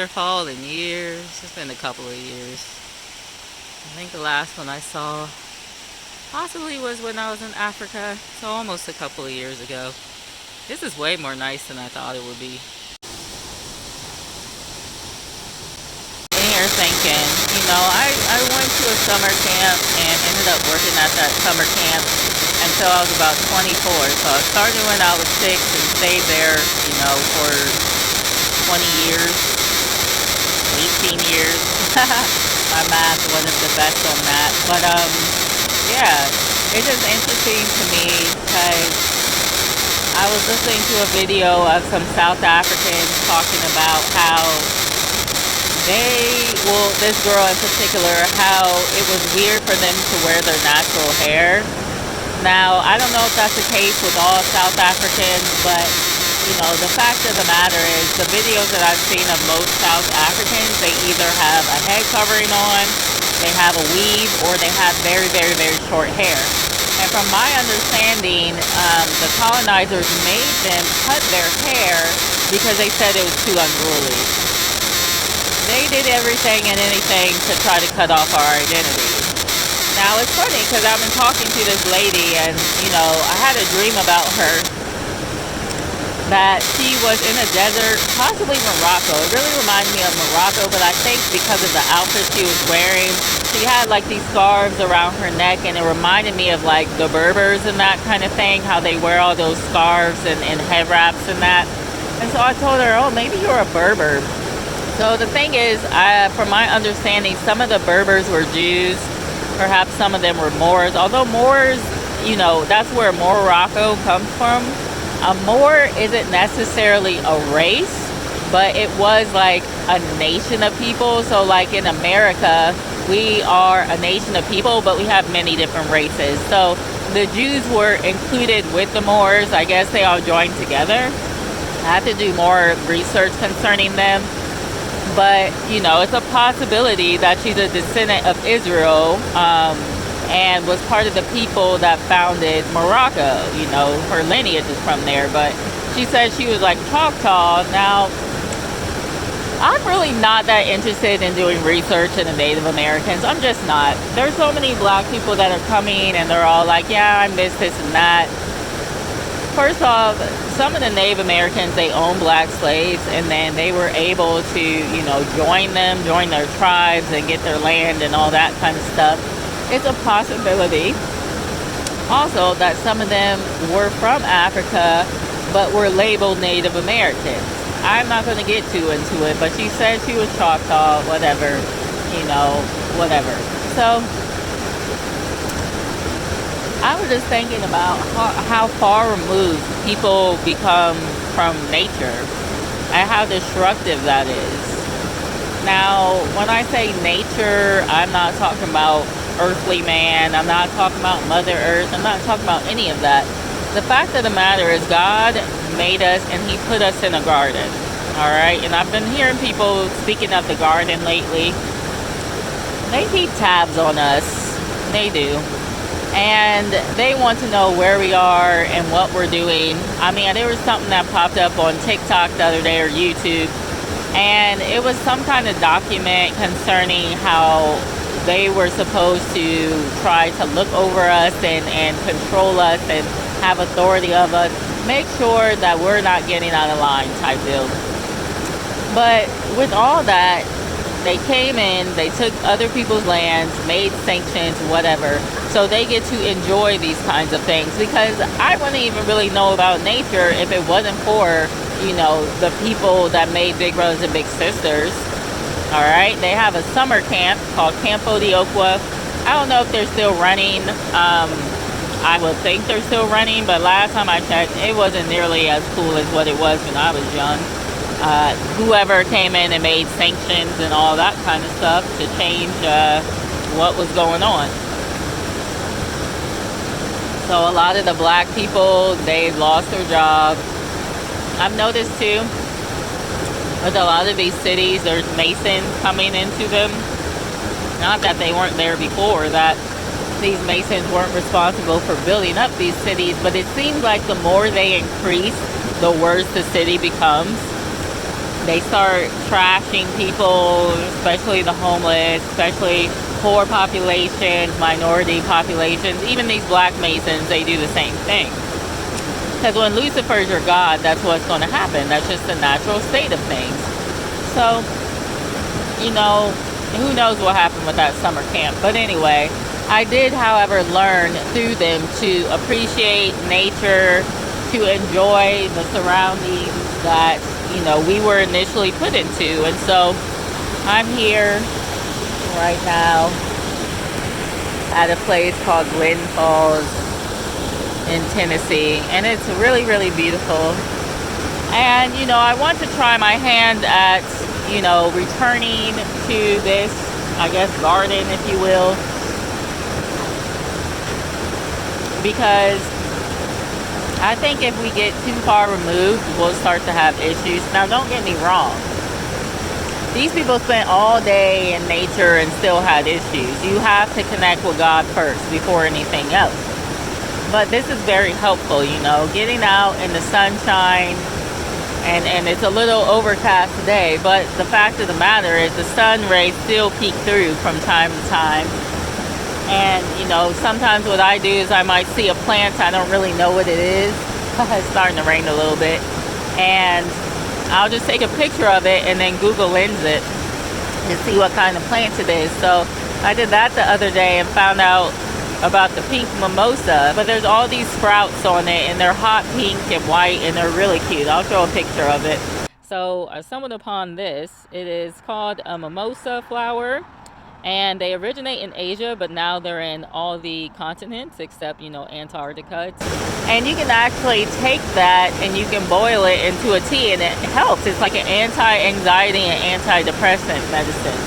waterfall in years. It's been a couple of years. I think the last one I saw possibly was when I was in Africa, so almost a couple of years ago. This is way more nice than I thought it would be. In here thinking, I went to a summer camp and ended up working at that summer camp until I was about 24. So I started when I was 6 and stayed there, for 20 years, 18 years. My math wasn't the best on that. But yeah, it's just interesting to me because I was listening to a video of some South Africans talking about how this girl in particular, how it was weird for them to wear their natural hair. Now, I don't know if that's the case with all South Africans, but the fact of the matter is the videos that I've seen of most South Africans, they either have a head covering on, they have a weave, or they have very, very, very short hair. And from my understanding, the colonizers made them cut their hair because they said it was too unruly. They did everything and anything to try to cut off our identity. Now, it's funny because I've been talking to this lady and, I had a dream about her that she was in a desert, possibly Morocco. It really reminded me of Morocco, but I think because of the outfit she was wearing, she had like these scarves around her neck, and it reminded me of like the Berbers and that kind of thing, how they wear all those scarves and head wraps and that. And so I told her, oh, maybe you're a Berber. So the thing is, from my understanding, some of the Berbers were Jews. Perhaps some of them were Moors. Although Moors, that's where Morocco comes from. A Moor isn't necessarily a race, but it was like a nation of people. So like in America, we are a nation of people, but we have many different races. So the Jews were included with the Moors. I guess they all joined together. I have to do more research concerning them. But, it's a possibility that she's a descendant of Israel and was part of the people that founded Morocco. Her lineage is from there. But she said she was like Choctaw. Now, I'm really not that interested in doing research in the Native Americans. I'm just not. There's so many black people that are coming and they're all like, yeah, I miss this and that. First off, some of the Native Americans, they own black slaves, and then they were able to, join their tribes and get their land and all that kind of stuff. It's a possibility. Also, that some of them were from Africa, but were labeled Native Americans. I'm not going to get too into it, but she said she was Choctaw, whatever, whatever. So I was just thinking about how far removed people become from nature and how destructive that is. Now, when I say nature, I'm not talking about earthly man. I'm not talking about Mother Earth. I'm not talking about any of that. The fact of the matter is God made us and he put us in a garden. All right? And I've been hearing people speaking of the garden lately. They keep tabs on us. They do. And they want to know where we are and what we're doing. I mean, there was something that popped up on TikTok the other day or YouTube, and it was some kind of document concerning how they were supposed to try to look over us and control us and have authority of us, make sure that we're not getting out of line type deal. But with all that, they came in, they took other people's lands, made sanctions, whatever, so they get to enjoy these kinds of things. Because I wouldn't even really know about nature if it wasn't for, the people that made Big Brothers and Big Sisters. All right, they have a summer camp called Camp Odiokwa. I don't know if they're still running. I would think they're still running, but last time I checked, it wasn't nearly as cool as what it was when I was young. Whoever came in and made sanctions and all that kind of stuff to change what was going on. So a lot of the black people, they've lost their job. I've noticed too, with a lot of these cities, there's masons coming into them. Not that they weren't there before, that these masons weren't responsible for building up these cities, but it seems like the more they increase, the worse the city becomes. They start trashing people, especially the homeless, especially poor populations, minority populations. Even these black Masons, they do the same thing. Because when Lucifer's your God, that's what's going to happen. That's just the natural state of things. So, you know, who knows what happened with that summer camp. But anyway, I did, however, learn through them to appreciate nature, to enjoy the surroundings that, you know, we were initially put into. And so I'm here right now at a place called Glidden Falls in Tennessee, and it's really, really beautiful. And, you know, I want to try my hand at, you know, returning to this, I guess, garden, if you will, because I think if we get too far removed, we'll start to have issues. Now, don't get me wrong. These people spent all day in nature and still had issues. You have to connect with God first before anything else. But this is very helpful, you know, getting out in the sunshine, and it's a little overcast today, but the fact of the matter is the sun rays still peek through from time to time. And, you know, sometimes what I do is I might see a plant, I don't really know what it is. It's starting to rain a little bit. And I'll just take a picture of it and then Google Lens it to see what kind of plant it is. So I did that the other day and found out about the pink mimosa. But there's all these sprouts on it, and they're hot pink and white, and they're really cute. I'll show a picture of it. So I stumbled upon this. It is called a mimosa flower. And they originate in Asia, but now they're in all the continents except, you know, Antarctica. And you can actually take that and you can boil it into a tea, and it helps. It's like an anti-anxiety and antidepressant medicine.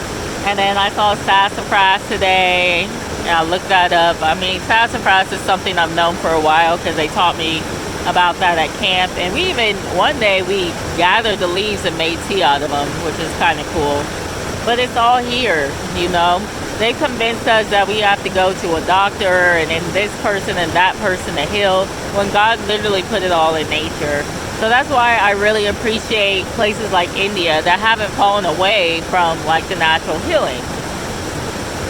And then I saw sassafras today, and I looked that up. I mean, sassafras is something I've known for a while because they taught me about that at camp. And we even, one day we gathered the leaves and made tea out of them, which is kind of cool. But it's all here, you know. They convinced us that we have to go to a doctor and then this person and that person to heal, when God literally put it all in nature. So that's why I really appreciate places like India that haven't fallen away from like the natural healing.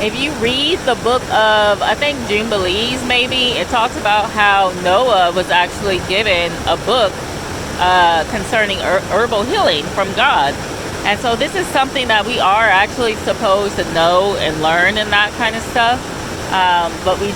If you read the book of, I think, Jubilees maybe, it talks about how Noah was actually given a book concerning herbal healing from God. And so this is something that we are actually supposed to know and learn and that kind of stuff. But we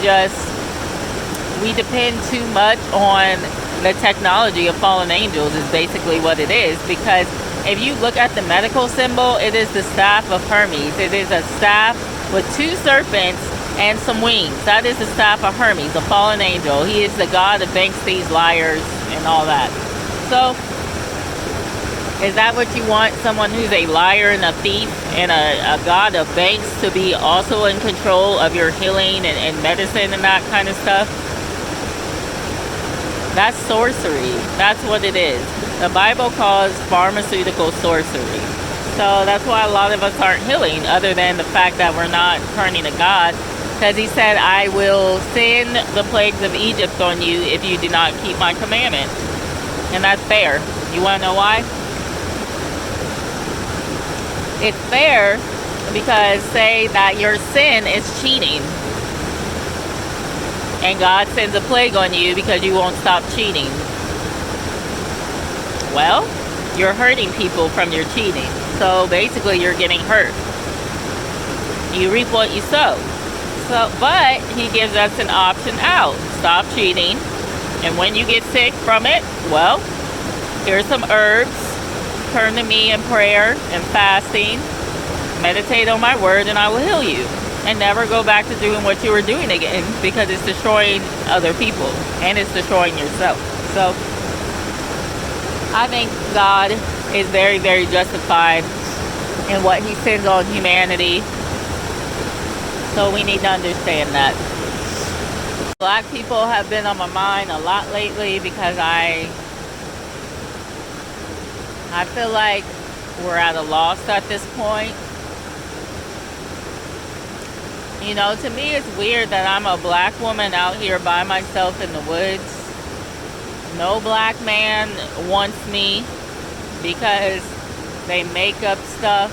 depend too much on the technology of fallen angels is basically what it is. Because if you look at the medical symbol, it is the staff of Hermes. It is a staff with two serpents and some wings. That is the staff of Hermes, a fallen angel. He is the god that banks these liars and all that. So is that what you want? Someone who's a liar and a thief and a god of banks to be also in control of your healing and medicine and that kind of stuff? That's sorcery. That's what it is. The Bible calls pharmaceutical sorcery. So that's why a lot of us aren't healing, other than the fact that we're not turning to God. Because he said, I will send the plagues of Egypt on you if you do not keep my commandments. And that's fair. You want to know why? It's fair because say that your sin is cheating, and God sends a plague on you because you won't stop cheating. Well, you're hurting people from your cheating. So basically you're getting hurt. You reap what you sow. But he gives us an option out. Stop cheating. And when you get sick from it, well, here's some herbs. Turn to me in prayer and fasting. Meditate on my word and I will heal you. And never go back to doing what you were doing again, because it's destroying other people and it's destroying yourself. So I think God is very, very justified in what he sends on humanity. So we need to understand that. Black people have been on my mind a lot lately because I feel like we're at a loss at this point. You know, to me it's weird that I'm a black woman out here by myself in the woods. No black man wants me because they make up stuff.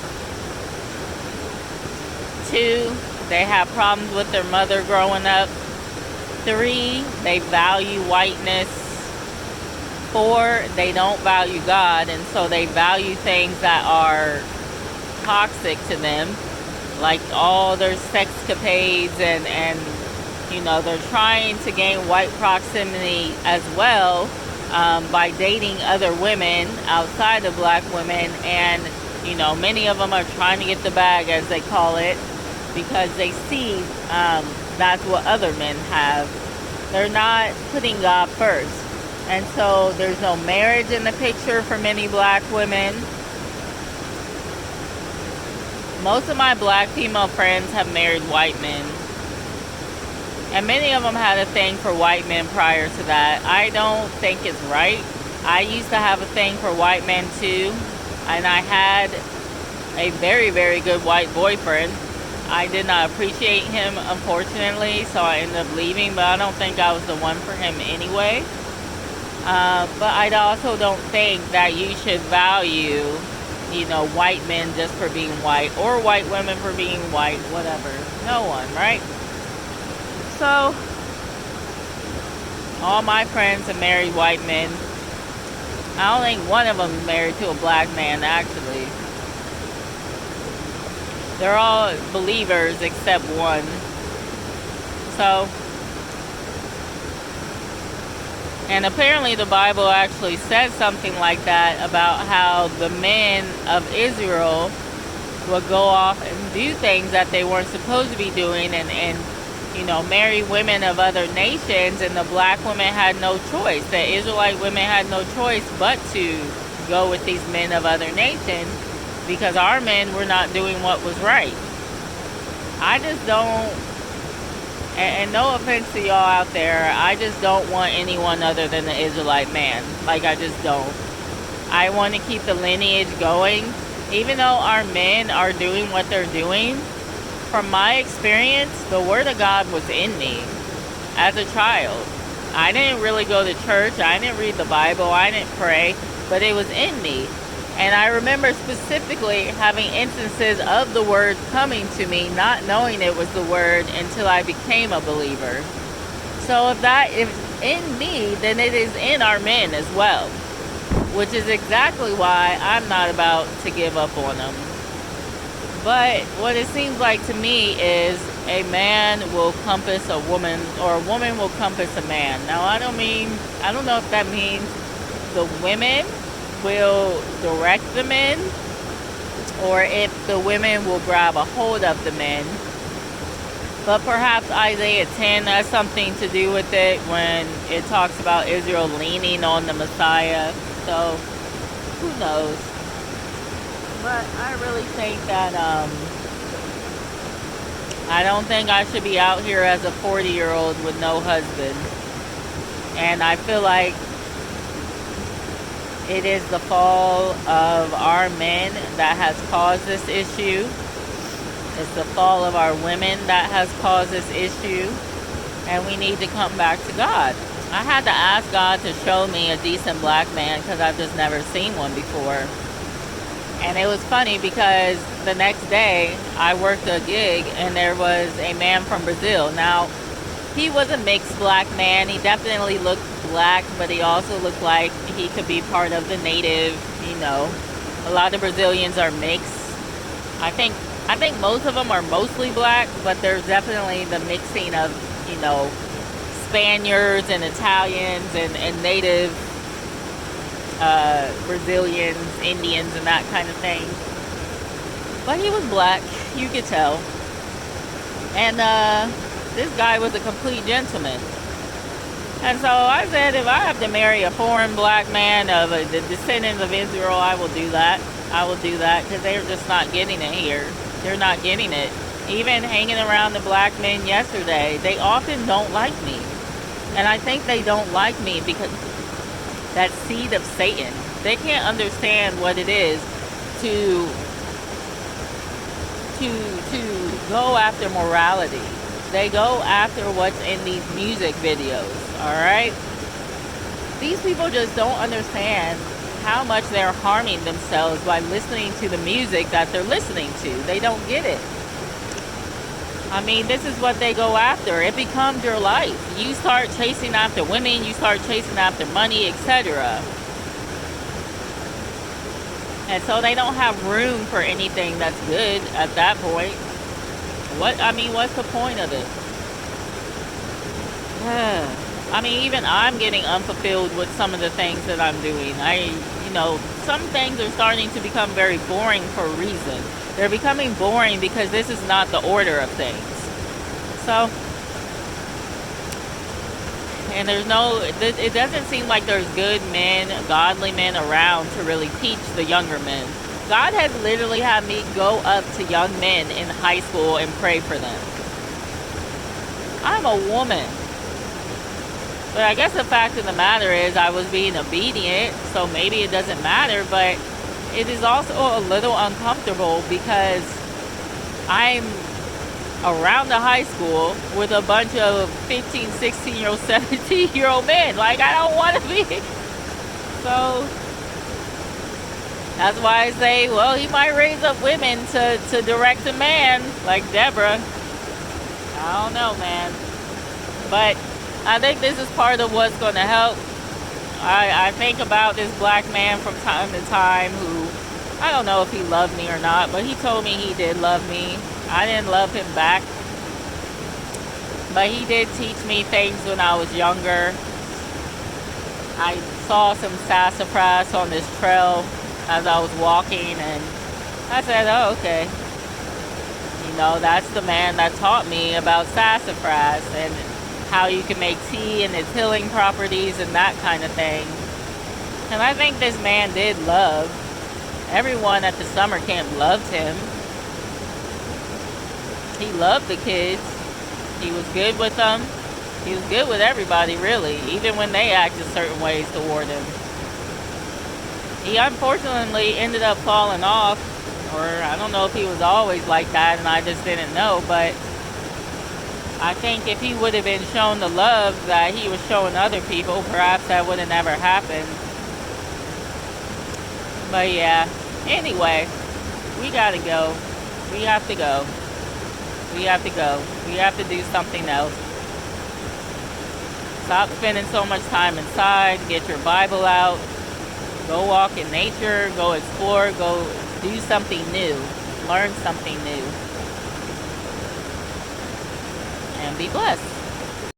2, they have problems with their mother growing up. 3, they value whiteness. 4, they don't value God, and so they value things that are toxic to them, like all their sexcapades, and you know, they're trying to gain white proximity as well, by dating other women outside of black women. And you know, many of them are trying to get the bag, as they call it, because they see that's what other men have. They're not putting God first. And so there's no marriage in the picture for many black women. Most of my black female friends have married white men. And many of them had a thing for white men prior to that. I don't think it's right. I used to have a thing for white men too. And I had a very, very good white boyfriend. I did not appreciate him, unfortunately, so I ended up leaving. But I don't think I was the one for him anyway. But I also don't think that you should value, you know, white men just for being white, or white women for being white, whatever. No one, right? So, all my friends have married white men. I don't think one of them is married to a black man, actually. They're all believers except one. So, and apparently the Bible actually says something like that about how the men of Israel would go off and do things that they weren't supposed to be doing, and you know, marry women of other nations, and the black women had no choice. The Israelite women had no choice but to go with these men of other nations, because our men were not doing what was right. I just don't, and no offense to y'all out there, I just don't want anyone other than the Israelite man. Like, I just don't. I want to keep the lineage going. Even though our men are doing what they're doing, from my experience, the Word of God was in me as a child. I didn't really go to church. I didn't read the Bible. I didn't pray. But it was in me. And I remember specifically having instances of the Word coming to me, not knowing it was the Word until I became a believer. So if that is in me, then it is in our men as well. Which is exactly why I'm not about to give up on them. But what it seems like to me is a man will compass a woman, or a woman will compass a man. Now, I don't know if that means the women will direct the men, or if the women will grab a hold of the men. But perhaps Isaiah 10 has something to do with it when it talks about Israel leaning on the Messiah. So, who knows? But I really think that I don't think I should be out here as a 40-year-old with no husband. And I feel like it is the fall of our men that has caused this issue. It's the fall of our women that has caused this issue. And we need to come back to God. I had to ask God to show me a decent black man, because I've just never seen one before. And it was funny because the next day I worked a gig and there was a man from Brazil. Now, he was a mixed black man. He definitely looked black, but he also looked like he could be part of the native, you know. A lot of Brazilians are mixed. I think most of them are mostly black, but there's definitely the mixing of, you know, Spaniards and Italians and native Brazilians, Indians, and that kind of thing. But he was black, you could tell. And this guy was a complete gentleman. And so I said, if I have to marry a foreign black man of the descendants of Israel, I will do that. I will do that, because they're just not getting it here. They're not getting it. Even hanging around the black men yesterday, they often don't like me. And I think they don't like me because that seed of Satan. They can't understand what it is to go after morality. They go after what's in these music videos, all right? These people just don't understand how much they're harming themselves by listening to the music that they're listening to. They don't get it. I mean, this is what they go after. It becomes your life. You start chasing after women, you start chasing after money, etc. And so they don't have room for anything that's good at that point. What's the point of it? I mean, even I'm getting unfulfilled with some of the things that I'm doing. Some things are starting to become very boring for a reason. They're becoming boring because this is not the order of things. So, and it doesn't seem like there's good men, godly men around to really teach the younger men. God has literally had me go up to young men in high school and pray for them. I'm a woman. But I guess the fact of the matter is I was being obedient, so maybe it doesn't matter, but it is also a little uncomfortable because I'm around the high school with a bunch of 15, 16-year-old, 17-year-old men. Like, I don't want to be. So that's why I say, well, he might raise up women to direct a man like Deborah. I don't know, man. But I think this is part of what's going to help. I think about this black man from time to time who, I don't know if he loved me or not, but he told me he did love me. I didn't love him back. But he did teach me things when I was younger. I saw some sassafras on this trail as I was walking, and I said, oh, okay. That's the man that taught me about sassafras and how you can make tea and its healing properties and that kind of thing. And I think this man did love. Everyone at the summer camp loved him. He loved the kids. He was good with them. He was good with everybody, really, even when they acted certain ways toward him. He unfortunately ended up falling off, or I don't know if he was always like that and I just didn't know, but I think if he would have been shown the love that he was showing other people, perhaps that would have never happened. But yeah, anyway, we gotta go. We have to go. We have to go. We have to do something else. Stop spending so much time inside. Get your Bible out. Go walk in nature. Go explore. Go do something new. Learn something new. And be blessed.